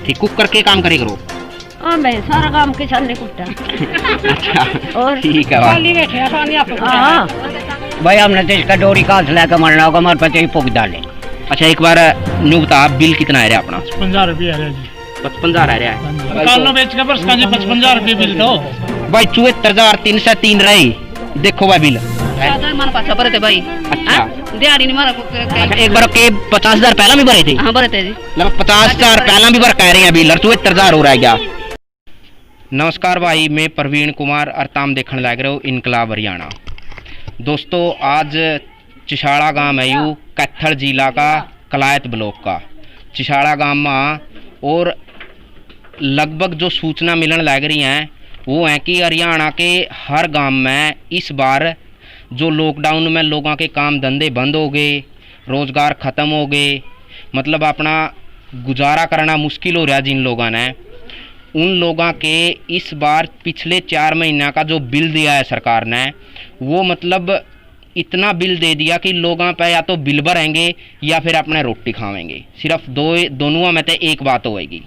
ठीक, कुकर के काम करे करो? हाँ मैं सारा काम किसान ने कुटा। अच्छा और ठीक है भाई। बैठे हाँ भाई हमने तो इसका डोरी काल से लेकर मरना होगा, हमारे पति पुग डाले। अच्छा एक बार न्यू बता, बिल कितना आ रहा है अपना? 55 रुपये आ रहा है जी। 55,000 आ रहा है कालो बेच के बस 55 रुपये बिल दो भाई। 74,303 रहे, देखो भाई बिल। मन पाछा भरे थे भाई। अच्छा दिहाड़ी नहीं मारा अच्छा, एक बार के 50,000 पहला भी भरे थे? हाँ भरे थे जी। मतलब 50,000 पहला भी भर कह रहे हैं बिल और 74,000 हो रहा है क्या? नमस्कार भाई, मैं प्रवीण कुमार अरताम देखने लग रहे हो इनकलाब हरियाणा। दोस्तों आज चिशाड़ा गांव है यू कैथल जिला का कलायत ब्लॉक का चिशाड़ा गांव में, और लगभग जो सूचना मिलने लग रही हैं वो है कि हरियाणा के हर गांव में इस बार जो लॉकडाउन में लोगों के काम धंधे बंद हो गए, रोज़गार ख़त्म हो गए, मतलब अपना गुजारा करना मुश्किल हो रहा जिन लोगों ने, उन लोगों के इस बार पिछले 4 महीना का जो बिल दिया है सरकार ने, वो मतलब इतना बिल दे दिया कि लोगों पे या तो बिल भरेंगे या फिर अपने रोटी खावेंगे। सिर्फ दोनों में तो एक बात होएगी।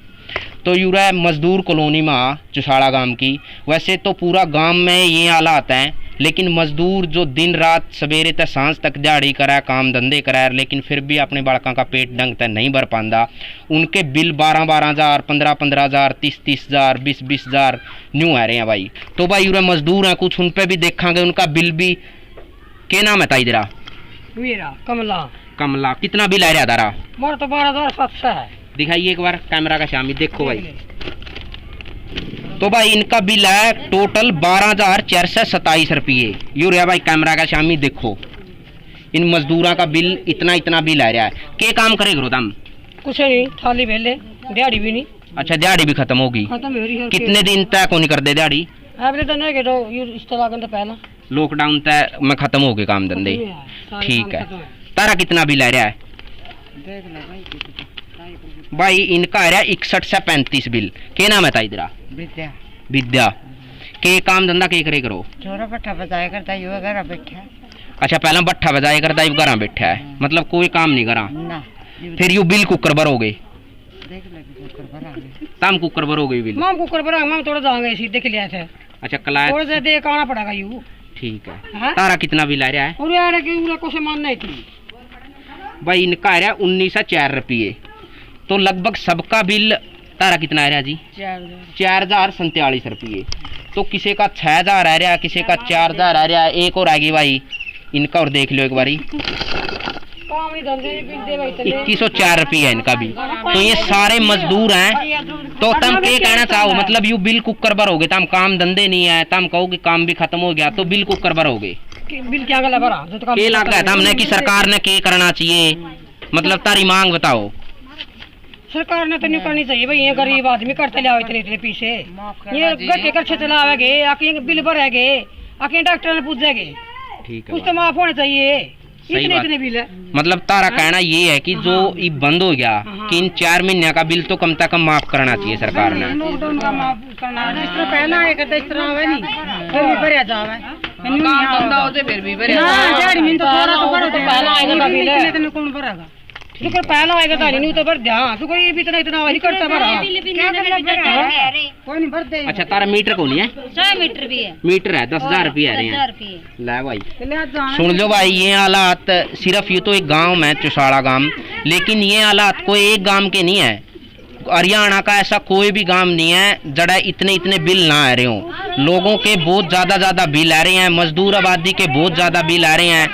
तो यूरा मजदूर कॉलोनी में चिशाड़ा गांव की, वैसे तो पूरा गांव में ये हालात हैं, लेकिन मजदूर जो दिन रात सवेरे तक सांझ तक दिहाड़ी करा काम धंधे करा, लेकिन फिर भी अपने बालकों का पेट ढंग तक नहीं भर पाता। उनके बिल 12,000, 15,000, 30,000, 20,000 न्यू आ रहे हैं भाई। तो भाई यूरा मजदूर हैं कुछ, उन पर भी देखेंगे, उनका बिल भी। क्या नाम है ताई जरा? मेरा कमला। कमला, कितना बिल आ रहा तारा? मोर तो 12,700 है। दिखाइए एक बार कैमरा का शामी, देखो भाई। तो भाई इनका बिल है टोटल 12,427 रुपये। यूरिया भाई कैमरा का शामी देखो, इन मजदूरों का बिल इतना बिल आ रहा है। क्या काम करे करो तुम? कुछ नहीं, थाली बेले, दिहाड़ी भी नहीं। अच्छा दिहाड़ी भी खत्म होगी? खत्म हो रही है। कितने दिन तक को नहीं कर दे दिहाड़ी? अभी तो नहीं तो इस तरह का पहला लॉकडाउन तक में खत्म हो गए काम धंधे। ठीक है, तारा कितना बिल आ रहा है? भाई इनका आ रहा है 61 से 35 बिल। क्या नाम है ताई तेरा? विद्या। विद्या, के काम धंधा के करे करो? छोरा पट्टा बजाया करता है, घर बैठा। अच्छा पहला भट्ठा बजाया करता है, घर बैठा है, मतलब कोई काम नहीं करा ना। फिर यू बिल कुकर भरोगे? देख ले कुकर भरा तम कुकर भरोगे बिल? माम कुकर भरा, माम थोड़ा जाएंगे इसी देख लिया थे। अच्छा कलायत थोड़ा सा देख आना पड़ेगा यू। ठीक है। हाँ? तारा कितना बिल आ रहा है? और यार कि उरा को मान नहीं थी भाई इनका आ रहा है 19 से 4 रुपये। तो लगभग सबका बिल तारा कितना आ रहा है जी? 4,047 रुपये। तो किसी का 6,000 आ रहा है, किसी का 4,000 आ रहा है। एक और आएगी भाई इनका, और देख लो एक बारी, 2104 रुपये है इनका बिल। तो ये सारे मजदूर हैं। तो तुम क्या कहना चाहो, मतलब यू बिल कुकर भरोगे? तुम काम धंधे नहीं है, तुम कहो कि काम भी खत्म हो गया तो बिल कुकर भरोगे? बिल क्या गला भरा क्या लग है हमने कि सरकार ने क्या करना चाहिए, मतलब तारी मांग बताओ। सरकार ने तो नहीं करनी चाहिए भाई, ये गरीब आदमी करते ले इतने पीछे, ये गट्टे कर चलावेगे, आके बिल भरेगे, आके डॉक्टर ने पूछेगे, ठीक है, कुछ तो माफ होना चाहिए। सही बात। इतने बिल है। मतलब तारा कहना ये है कि जो ये बंद हो गया कि इन 4 महीने का बिल तो कम से कम माफ करना चाहिए सरकार ने। लॉकडाउन का माफ करना है, इस तरह पहला आएगा तो इस तरह आवे नहीं, फिर भी भरिया जावे, काम धंधा होते फिर भी भरिया जावे। दिहाड़ी में तो थोड़ा तो भरो, पहला आएगा बिल इतने कौन भरेगा? तो पहला आएगा तो नहीं तो भर दिया, तो कोई भी इतना वही करता भरा कोई नहीं भरते। अच्छा तारा मीटर को नहीं है? 100 मीटर भी है, मीटर है, 10,000 रुपये आ रहे हैं। ले भाई सुन लो भाई, ये हालात सिर्फ ये तो एक गांव में चिशाड़ा गांव, लेकिन ये हालात कोई एक गांव के नहीं है। हरियाणा का ऐसा कोई भी गांव नहीं है जड़ा इतने बिल ना आ रहे हो। लोगों के बहुत ज़्यादा बिल आ रहे हैं, मजदूर आबादी के बहुत ज़्यादा बिल आ रहे हैं।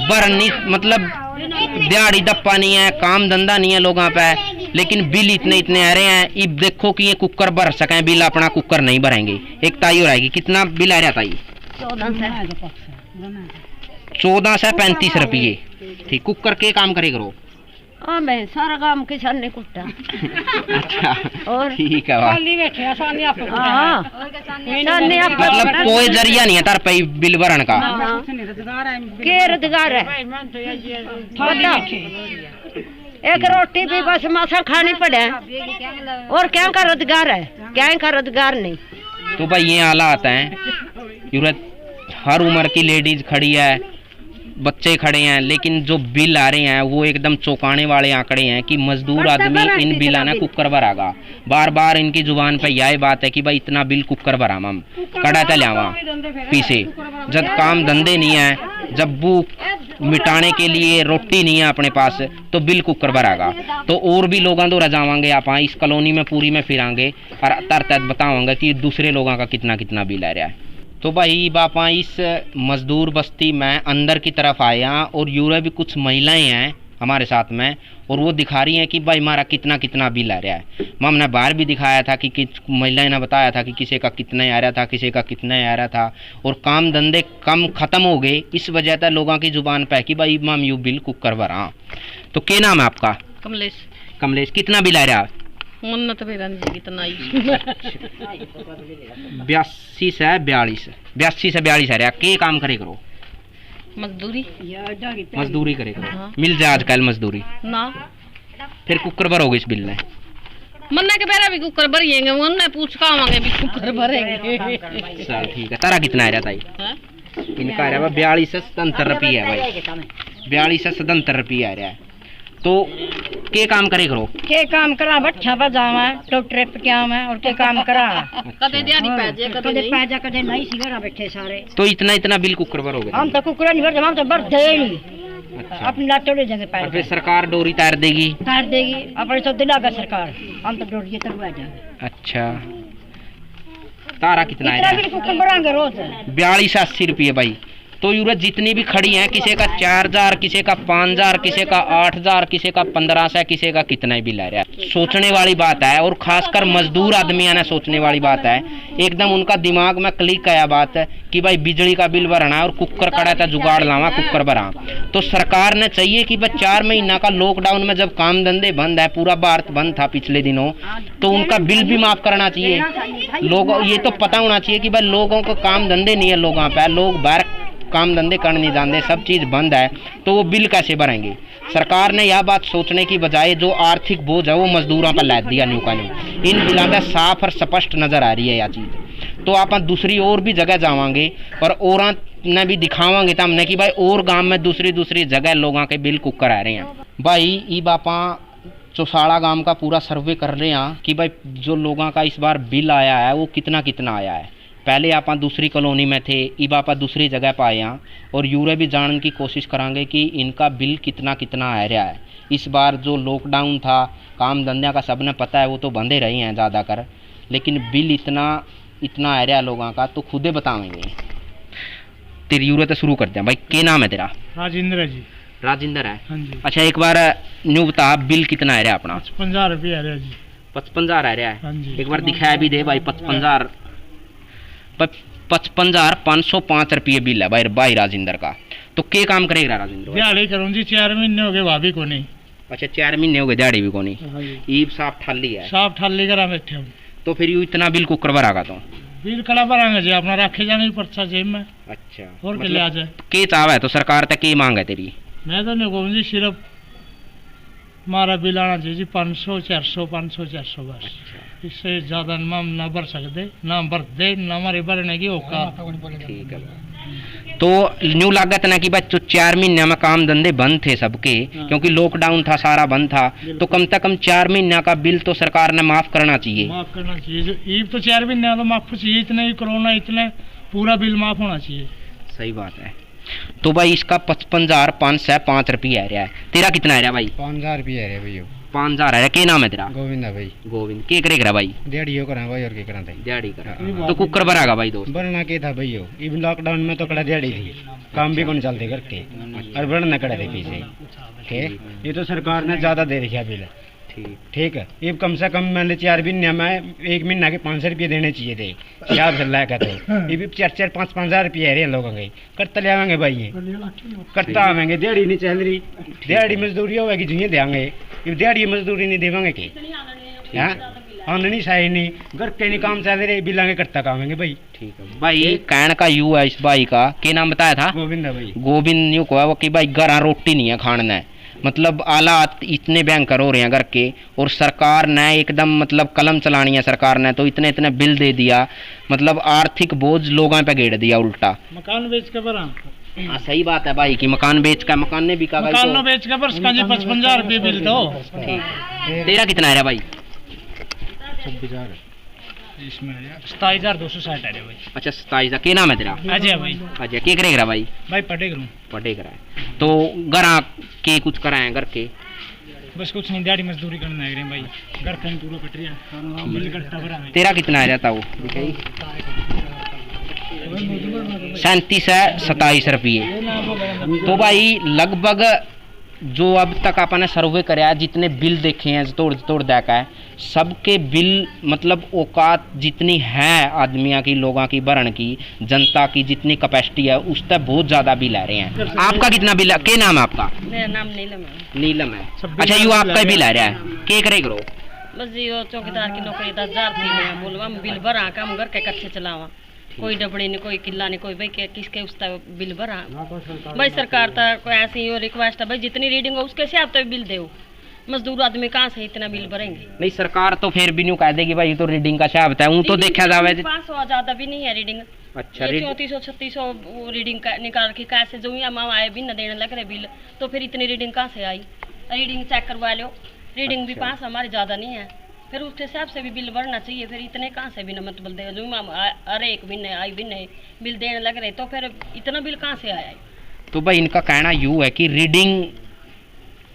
बरनी मतलब दिहाड़ी दप्पा नहीं है, काम धंधा नहीं है लोगों पे, लेकिन बिल इतने आ रहे हैं। अब देखो कि ये कुकर भर सकें बिल, अपना कुकर नहीं भरेंगे। एक ताई और आएगी, कितना बिल आ रहा ताई? 14 से 35 रुपये। ठीक, कुकर के काम करे करो? हाँ मैं सारा काम किसान ने कुटा। अच्छा और ठीक है भाई, मतलब कोई जरिया नहीं है तार पे बिल भरन का? के रोजगार है, एक रोटी भी बस मासा खानी पड़े, और क्या का रोजगार है? क्या का रोजगार नहीं। तो भाई ये हालात हैं, हर उम्र की लेडीज खड़ी है, बच्चे खड़े हैं, लेकिन जो बिल आ रहे हैं वो एकदम चौंकाने वाले आंकड़े हैं कि मजदूर आदमी इन बिल आना कुकर भरागा। बार बार इनकी जुबान पे यही बात है कि भाई इतना बिल कुकर भरा हम कड़ा ते लियावा पीछे। जब काम धंधे नहीं है, जब भूख मिटाने के लिए रोटी नहीं है अपने पास, तो बिल कुकर भरागा। तो और भी लोगों द्वारा जावांगे आप इस कॉलोनी में पूरी में फिरांगे और तर बतावांगे कि दूसरे लोगों का कितना कितना बिल आ रहा है। तो भाई बापा इस मजदूर बस्ती में अंदर की तरफ आया और यूरे भी कुछ महिलाएं हैं हमारे साथ में, और वो दिखा रही हैं कि भाई हमारा कितना कितना बिल आ रहा है। हमने बाहर भी दिखाया था कि महिलाएं ने बताया था कि किसी का कितना आ रहा था, किसी का कितना आ रहा था, और काम धंधे कम ख़त्म हो गए। इस वजह से लोगों की जुबान पे कि भाई माम यू बिल कुकर भरा। तो क्या नाम है आपका? कमलेश। कमलेश, कितना बिल आ रहा है? मन्नत मेरा नहीं कितना आई 82 से 42, 82 से 42 आ रहा। के काम करे करो? मजदूरी मजदूरी करे करो। हाँ। मिल जाए आजकल मजदूरी, ना फिर कुकर भरोगे इस बिल में? मन्ना के पैरा भी कुकर भरिएंगे, उनने पूछ का आवांगे भी कुकर भरेंगे। चल ठीक है। तारा कितना आ रहा था? हाँ? इनका आ रहा है 42 से 77 रुपये है भाई, 42 से 77 रुपये आ रहा है। तो के काम करे करो? के काम करा बच्चा बजावा डॉक्टर पे क्या मैं और के काम करा कदे दिहाड़ी पै जाए कदे पैजा कदे नहीं सिगरा बैठे सारे। तो इतना इतना बिल कुकर भरोगे? हम तो कुकरा नहीं भरते, हम तो भरते ही नहीं। अच्छा। अपनी लात तोड़े जाएंगे और पैर फिर सरकार डोरी तार देगी? तार देगी अपने तो दिलागा सरकार, हम तो डोरिए तड़वा जाएंगे। अच्छा। तारा कितना इतना है? भी कुकर भरांगे रोज 42 से 80 रुपये भाई। तो यूरत जितनी भी खड़ी हैं, किसी का 4000, किसी का 5000, किसी का 8000, किसी का 1500, किसी का कितना ही बिल आ रहा है। सोचने वाली बात है, और खासकर मजदूर आदमी ने सोचने वाली बात है। एकदम उनका दिमाग में क्लिक आया बात है कि भाई बिजली का बिल भरना है और कुकर कड़ा था जुगाड़ लावा कुकर भरा। तो सरकार ने चाहिए कि भाई 4 महीना का लॉकडाउन में जब काम धंधे बंद है, पूरा भारत बंद था पिछले दिनों, तो उनका बिल भी माफ करना चाहिए। लोगों ये तो पता होना चाहिए कि भाई लोगों को काम धंधे नहीं है, लोगों पे लोग बाहर काम धंधे करने नहीं जानते, सब चीज़ बंद है, तो वो बिल कैसे भरेंगे? सरकार ने यह बात सोचने की बजाय जो आर्थिक बोझ है वो मजदूरों पर लाद दिया न्यू का न्यू। इन बिलों में साफ और स्पष्ट नज़र आ रही है यह चीज़। तो आप दूसरी और भी जगह जावांगे और ने भी दिखावांगे तो हमने कि भाई और गांव में दूसरी दूसरी जगह लोगों के बिल कुकर आ रहे हैं। भाई ई बापा चौसाड़ा गांव का पूरा सर्वे कर रहे हैं कि भाई जो लोगों का इस बार बिल आया है वो कितना कितना आया है। पहले आप दूसरी कॉलोनी में थे, अब आप दूसरी जगह पर आए हैं, और यूरे भी जानने की कोशिश करांगे कि इनका बिल कितना कितना आ रहा है। इस बार जो लॉकडाउन था, काम धंधे का सबने पता है, वो तो बंदे रहे हैं ज़्यादा कर, लेकिन बिल इतना इतना आ रहा है लोगों का, तो खुदे बताएंगे। तेरी यूरे तो शुरू करते हैं भाई। क्या नाम है तेरा? राजेंद्र जी। राजेंद्र है? हाँ जी। अच्छा, एक बार न्यू बता बिल कितना आ रहा है अपना? 55 रुपये आ रहा है जी। 55,000 आ रहा है? हाँ जी। एक बार दिखाया भी दे भाई। 55,505 रुपये बिल है भाई राजेंद्र का। तो क्या काम करेगा राजेंद्र? दिहाड़ी करूँ जी, 4 महीने हो गए भाभी को नहीं। अच्छा, 4 महीने हो गए दिहाड़ी भी को नहीं। हाँ जी। ईब साफ ठाली है, साफ ठाली करा बैठे हम। तो फिर यू इतना बिल कुकर भरागा? तो बिल कला भरांगे जी, अपना रखे जाएंगे पर्चा जेब में। अच्छा, और क्या ले आ जाए? के चाव है तो सरकार तक की मांग है तेरी? मैं तो नहीं कहूँ जी, सिर्फ हमारा बिल आना चाहिए जी 500 400 500 400 बस। इससे ज़्यादा हम ना भर सकते, ना भर दे, ना हमारे भरने की औकात। ठीक है। तो न्यू लागत ना कि भाई 4 महीने में काम धंधे बंद थे सबके, क्योंकि लॉकडाउन था, सारा बंद था, तो कम से कम 4 महीने का बिल तो सरकार ने माफ करना चाहिए। माफ करना चाहिए जो ईब तो 4 महीने तो माफ चाहिए, इतने ही कोरोना इतने पूरा बिल माफ होना चाहिए। सही बात है। तो भाई इसका 55,505 रुपये आ रहा है। तेरा कितना आ रहा है भाई? 5,000 रुपये आ रहे भैया। 5,000 आ रहा है। क्या नाम है तेरा? गोविंद है भाई। गोविंद। क्या करेगा भाई? दिहाड़ियों करा भाई, और क्या करा था? दिहाड़ी करा। तो कुकर भरागा भाई दोस्त? भरना के था भैया, इवन लॉकडाउन में तो कड़ा दिहाड़ी थी, काम भी कौन चलते करके, और भरना कड़ा थे पीछे। ठीक, ये तो सरकार ने ज़्यादा दे रखा बिल। ठीक है, ये कम से कम मैंने 4 महीने में 1 महीना के 500 रुपये देने चाहिए थे, हिसाब से लाया तो ये भी 4-4 5-5 हज़ार रुपये आ रहे हैं लोगों के। करते ले आवेंगे भाई, ये करता आवेंगे। दिहाड़ी नहीं चल रही, दिहाड़ी मजदूरी होगी जुए देंगे, ये दिहाड़ी मजदूरी नहीं देवेंगे कि आमदनी सही नहीं, घर के नहीं काम चल रहे, बिलांगे करता कामेंगे भाई। ठीक है भाई। कहने का यू है इस भाई का, क्या नाम बताया था? गोविंद है भाई। गोविंद यू को कि भाई घर रोटी नहीं है खाने है, मतलब हालात इतने भयंकर हो रहे हैं घर के, और सरकार ने एकदम मतलब कलम चलानी है सरकार ने, तो इतने इतने बिल दे दिया, मतलब आर्थिक बोझ लोगों पे घेर दिया उल्टा। मकान बेच के भरा हाँ सही बात है भाई कि मकान बेच का मकान ने बिका भाई मकान तो बेच का बस का जी 55,000 रुपये बिल दो। ठीक। तेरा कितना आ रहा भाई? 26,000 इसमें 27,260 है भाई। अच्छा 27 के नाम है तेरा? अजय भाई। अच्छा के करेगा भाई? भाई पढ़े करूँ पढ़े करा है तो घर के कुछ कराए घर के? बस कुछ नहीं, दिहाड़ी मजदूरी करना है भाई, घर कहीं पूरा कट रहा है, बिल कटता भरा है। तेरा कितना आ रहा था वो? 37 है 27 रुपये। तो भाई लगभग जो अब तक आपने सर्वे कराया जितने बिल देखे हैं तोड़ देखा है सबके बिल मतलब औकात जितनी है आदमियों की लोगों की भरण की जनता की जितनी कैपेसिटी है उससे बहुत ज़्यादा बिल आ रहे हैं। आपका कितना बिल है? क्या नाम है आपका? मेरा नाम नीलम है। नीलम है। अच्छा यू आपका बिल आ रहा है के करे करो? बस जी वो चौकीदार की नौकरी 10,000 थी मैं बोलवा हम बिल भरा काम घर के कच्चे चलावा, कोई डबड़ी नहीं कोई किला नहीं कोई भाई किसके उसका बिल भरा भाई। सरकार तक कोई ऐसी ही रिक्वेस्ट है भाई जितनी रीडिंग हो उसके हिसाब से बिल दो, मजदूर आदमी कहाँ से इतना बिल भरेंगे? नहीं सरकार तो फिर भी न्यू कह देगी भाई तो रीडिंग का हिसाब है वो तो देखा जावे 500 ज्यादा भी नहीं है रीडिंग। अच्छा 3400-3600 रीडिंग निकाल के कैसे जो या माँ आए भी न देने लग रहे बिल, तो फिर इतनी रीडिंग कहाँ से आई? रीडिंग चेक करवा लो, रीडिंग भी 5 हमारे ज़्यादा नहीं है, फिर उसके हिसाब से भी बिल भरना चाहिए। फिर इतने कहाँ से भी न मतलब दे जो अरे एक भी नहीं आई भी नहीं बिल देने लग रहे, तो फिर इतना बिल कहाँ से आया? तो भाई इनका कहना यूँ है कि रीडिंग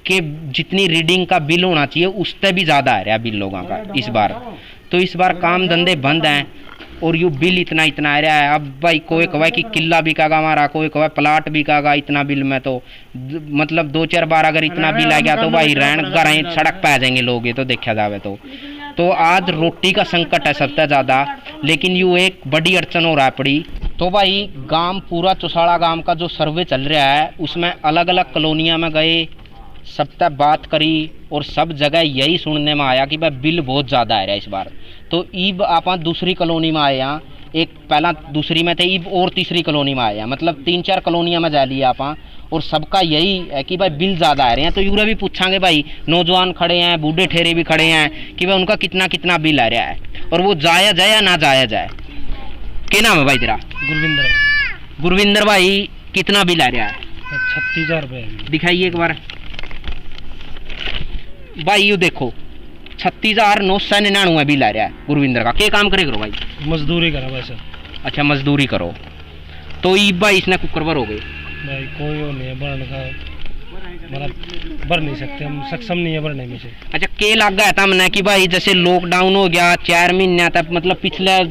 के जितनी रीडिंग का बिल होना चाहिए उससे भी ज़्यादा आ रहा है बिल लोगों का इस बार। तो इस बार काम धंधे बंद हैं और यू बिल इतना आ रहा है। अब भाई कोई कहे कि किला बिकागा हमारा, कोई कहे प्लाट बिकागा इतना बिल में, तो मतलब 2-4 बार अगर इतना बिल आ गया तो भाई रहन घर सड़क पे आ जाएंगे लोग, ये तो देखा जावे तो आज रोटी का संकट है सबसे ज़्यादा। लेकिन यू एक बड़ी अड़चन हो रहा है पड़ी। तो भाई गांव पूरा चौसाड़ा गांव का जो सर्वे चल रहा है उसमें अलग अलग कॉलोनियाँ में गए, सब तक बात करी और सब जगह यही सुनने में आया कि भाई बिल बहुत ज़्यादा आ रहा है इस बार। तो ईब आप दूसरी कॉलोनी में आए यहाँ, एक पहला दूसरी में थे ईब और तीसरी कॉलोनी में आए हैं, मतलब 3-4 कॉलोनियाँ में जा लिया आप और सबका यही है कि भाई बिल ज़्यादा आ रहे हैं। तो यूरा भी पूछांगे भाई, नौजवान खड़े हैं बूढ़े ठेरे भी खड़े हैं कि भाई उनका कितना कितना बिल आ रहा है और वो जाया जाए या ना जाया जाए। क्या नाम है भाई तेरा? गुरविंदर भाई कितना बिल आ रहा है? 36,000 रुपये। दिखाइए एक बार भाई, यू देखो 36,999 बिल आ रहा है गुरविंदर का। क्या काम करे करो भाई? मजदूरी करा वैसे। अच्छा मजदूरी करो। तो ई भाई इसने कुकर भर हो गए भाई, कोई वो नहीं है भरने का, मतलब भर नहीं सकते हम, सक्षम नहीं है भरने में से। अच्छा के लग गया था हमने कि भाई जैसे लॉकडाउन हो गया 4 महीने तक, मतलब पिछले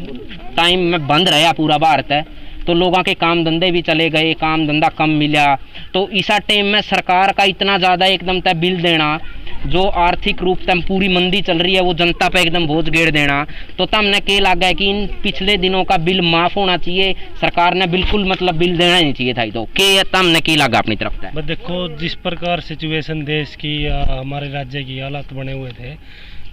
टाइम में बंद रहा पूरा भारत है, तो लोगों के काम धंधे भी चले गए, काम धंधा कम मिला। तो इसा टाइम में सरकार का इतना ज़्यादा एकदम तक बिल देना, जो आर्थिक रूप से पूरी मंदी चल रही है वो जनता पे एकदम बोझ गेड़ देना, तो हमने के लगा है कि इन पिछले दिनों का बिल माफ़ होना चाहिए, सरकार ने बिल्कुल मतलब बिल देना ही नहीं चाहिए था। तो के हमने के लगा अपनी तरफ से? बस देखो जिस प्रकार सिचुएशन देश की या हमारे राज्य की हालात बने हुए थे,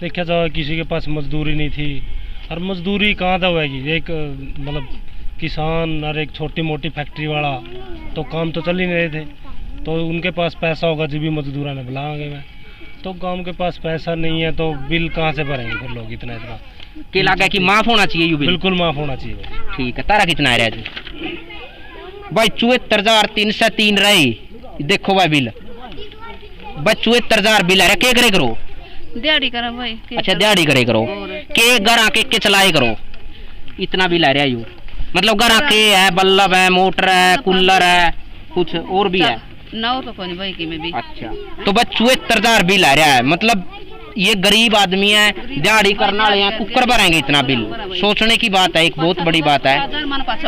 देखा जाए किसी के पास मजदूरी नहीं थी, और मजदूरी कहाँ दवाएगी? एक मतलब किसान और एक छोटी मोटी फैक्ट्री वाला तो काम तो चल ही नहीं रहे थे, तो उनके पास पैसा होगा जब भी मजदूरा ने बुलाएंगे मैं, तो गांव के पास पैसा नहीं है तो बिल कहाँ से भरेंगे फिर लोग इतना के लगा कि माफ होना चाहिए यू बिल? बिल्कुल माफ होना चाहिए। ठीक है, तारा कितना आ रहा है भाई? 74,303 रही। देखो भाई बिल भाई 74,000 बिल आ रहा है। क्या करे करो? दिहाड़ी करा भाई। अच्छा दिहाड़ी करे करो, के घर आके के चलाए करो, इतना बिल आ रहा है यू? मतलब घर आके है, बल्ब है, मोटर है, कूलर है, कुछ और भी है? ना तो कोई भाई की में भी। अच्छा तो बस 74,000 बिल आ रहा है, मतलब ये गरीब आदमी है, दिहाड़ी करने वाले हैं, कुकर भरेंगे इतना बिल? सोचने की बात है, एक बहुत बड़ी बात है।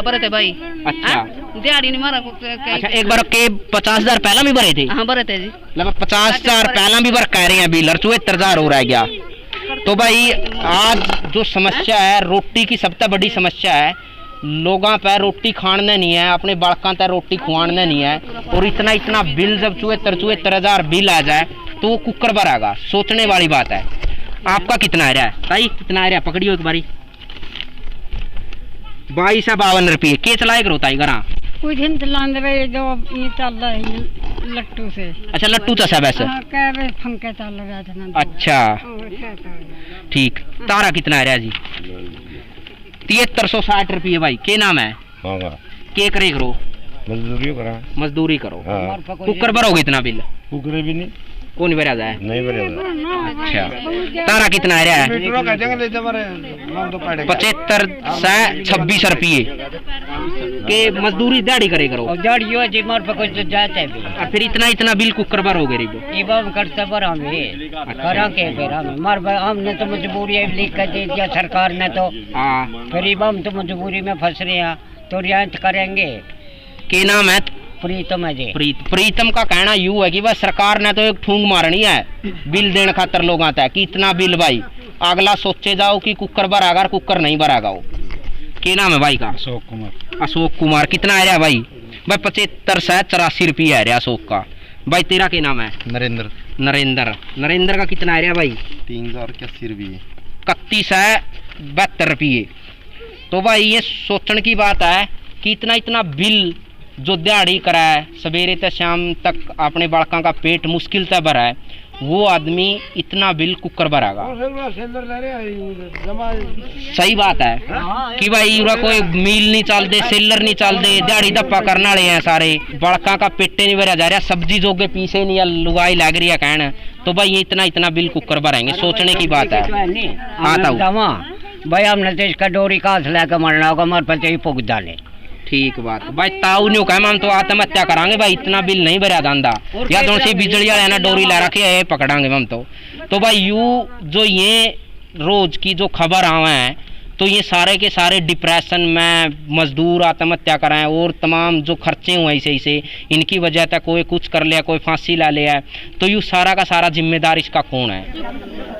भरे थे भाई। अच्छा दिहाड़ी नहीं मारा। अच्छा एक बार के 50,000 पहला भी भरे थे? हाँ भरे थे जी। मतलब 50,000 पहला भी भर कह रहे हैं बिल और 74,000 हो रहा गया। तो भाई आज जो समस्या है रोटी की सबसे बड़ी समस्या है, लोगों पर रोटी खाने नहीं है, अपने बालकों तक रोटी खुआने नहीं है, और इतना इतना बिल जब 74,000 बिल आ जाए तो वो कुकर भरागा, सोचने वाली बात है। आपका कितना आ रहा है भाई? कितना आ रहा है? पकड़ियो एक बारी। 2252 रुपये। के चलाए करो ताई घर? कुछ दिन चलाने रहे जो ये चल रहा है लट्टू से। अच्छा लट्टू तो सब ऐसे? हाँ कह रहे फंके चल रहा था ना। अच्छा ठीक। तारा कितना आ रहा है जी? 7360 रुपये भाई। के नाम है? के करे करो? मजदूरी करा मजदूरी करो। हाँ। कुकर भरोगे इतना बिल? कुकरे भी नहीं कौन भरा जाए? नहीं भरेगा। अच्छा तारा कितना आ रहा है? 75 से 26 रुपये के मजदूरी दिहाड़ी करे करो। और जड़ियो जी मार पे कुछ जाते हैं और फिर इतना बिल कुकर भरोगे रे? ये बाम करते पर हम करा के फिर हमने तो मजबूरी लिख कर दे दिया सरकार ने तो। हाँ फिर हम तो मजबूरी में फंस रहे हैं तो रियायत करेंगे। के नाम है? प्रीतम है जी। प्रीतम का कहना यूं है कि बस सरकार ने तो एक ठूंग मारनी है बिल देने खातर लोग आता है कि इतना बिल भाई, अगला सोचे जाओ कि कुकर भरागा, कुकर नहीं भरागा। वो क्या नाम है भाई का? अशोक कुमार। अशोक कुमार कितना आ रहा भाई? भाई 75 से 84 रुपये आ रहा अशोक का। भाई तेरा क्या नाम है? नरेंद्र। नरेंद्र का कितना आ रहा भाई? 3080 रुपये। 31 से 72 रुपये। तो भाई ये सोचने की बात है कि इतना बिल जो दिहाड़ी करा है, सवेरे से शाम तक अपने बालका का पेट मुश्किल से भरा है, वो आदमी इतना बिल कुकर भरागा। सही बात है कि भाई यूरा कोई मिल नहीं चल दे, सेलर नहीं चल दे, दिहाड़ी धप्पा करने वाले हैं सारे, बड़का का पेटे नहीं भरा जा रहा, सब्जी जोगे पीछे नहीं लुगाई लग रही है कहना, तो भाई ये इतना बिल कुकर भरेंगे, सोचने की बात है। आता हूँ भाई हमने तो इसका डोरी काट लेकर मरना होगा, हमारे पर ही पुग डाले। ठीक बात भाई, ताऊ ने कहा हम तो आत्महत्या करांगे भाई, इतना बिल नहीं भरा दांदा, या तो सी बिजली वाले ना डोरी ला रखे है पकड़ांगे हम तो भाई यू जो ये रोज की जो खबर आवे हैं, तो ये सारे के सारे डिप्रेशन में मजदूर आत्महत्या कराएं और तमाम जो खर्चे हुए ऐसे इनकी वजह तक कोई कुछ कर लिया, कोई फांसी ला लिया, तो यू सारा का सारा जिम्मेदार इसका कौन है?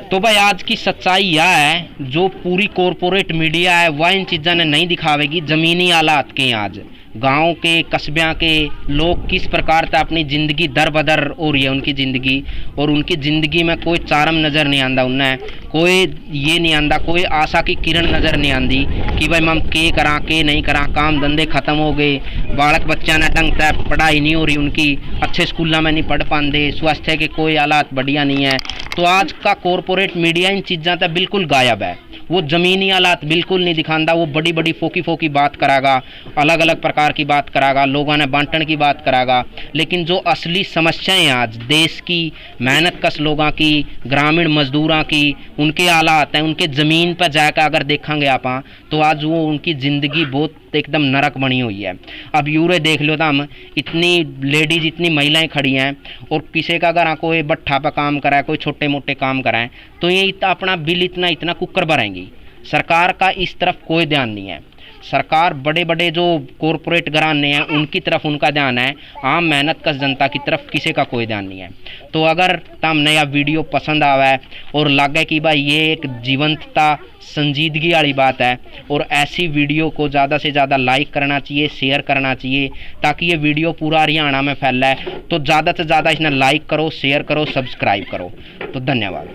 तो भाई आज की सच्चाई यह है, जो पूरी कॉरपोरेट मीडिया है वह इन चीज़ों ने नहीं दिखावेगी, ज़मीनी हालात के आज गांव के कस्बियाँ के लोग किस प्रकार से अपनी ज़िंदगी दर बदर हो रही है उनकी ज़िंदगी, और उनकी ज़िंदगी में कोई चारम नज़र नहीं आंदा, उन्हें कोई ये नहीं आंदा, कोई आशा की किरण नज़र नहीं आंदी कि भाई हम के करा के नहीं करा, काम धंधे ख़त्म हो गए, बालक बच्चा ने ढंग से पढ़ाई नहीं हो रही उनकी, अच्छे स्कूलों में नहीं पढ़ पाते, स्वास्थ्य के कोई हालात बढ़िया नहीं है। तो आज का कॉरपोरेट मीडिया इन चीज़ों से बिल्कुल गायब है, वो ज़मीनी हालात बिल्कुल नहीं दिखाता, वो बड़ी बड़ी फोकी बात करागा, अलग अलग प्रकार की बात करागा, लोगों ने बांटन की बात करागा, लेकिन जो असली समस्याएं आज देश की मेहनत कश लोगों की, ग्रामीण मजदूरों की, उनके हालात हैं, उनके ज़मीन पर जाकर अगर देखेंगे आप तो आज वो उनकी ज़िंदगी बहुत एकदम नरक बनी हुई है। अब यूरे देख लो, हम इतनी लेडीज इतनी महिलाएं खड़ी हैं, और किसी का अगर कोई भट्ठा पर काम कराए, कोई छोटे मोटे काम कराएं, तो ये अपना बिल इतना कुकर भरेंगी। सरकार का इस तरफ कोई ध्यान नहीं है, सरकार बड़े बड़े जो कॉरपोरेट घराने हैं उनकी तरफ उनका ध्यान है, आम मेहनत कश जनता की तरफ किसी का कोई ध्यान नहीं है। तो अगर तुमने यह वीडियो पसंद आवा और लगे कि भाई ये एक जीवंतता संजीदगी वाली बात है, और ऐसी वीडियो को ज़्यादा से ज़्यादा लाइक करना चाहिए, शेयर करना चाहिए, ताकि ये वीडियो पूरा हरियाणा में फैला है, तो ज़्यादा से ज़्यादा इसने लाइक करो, शेयर करो, सब्सक्राइब करो। तो धन्यवाद।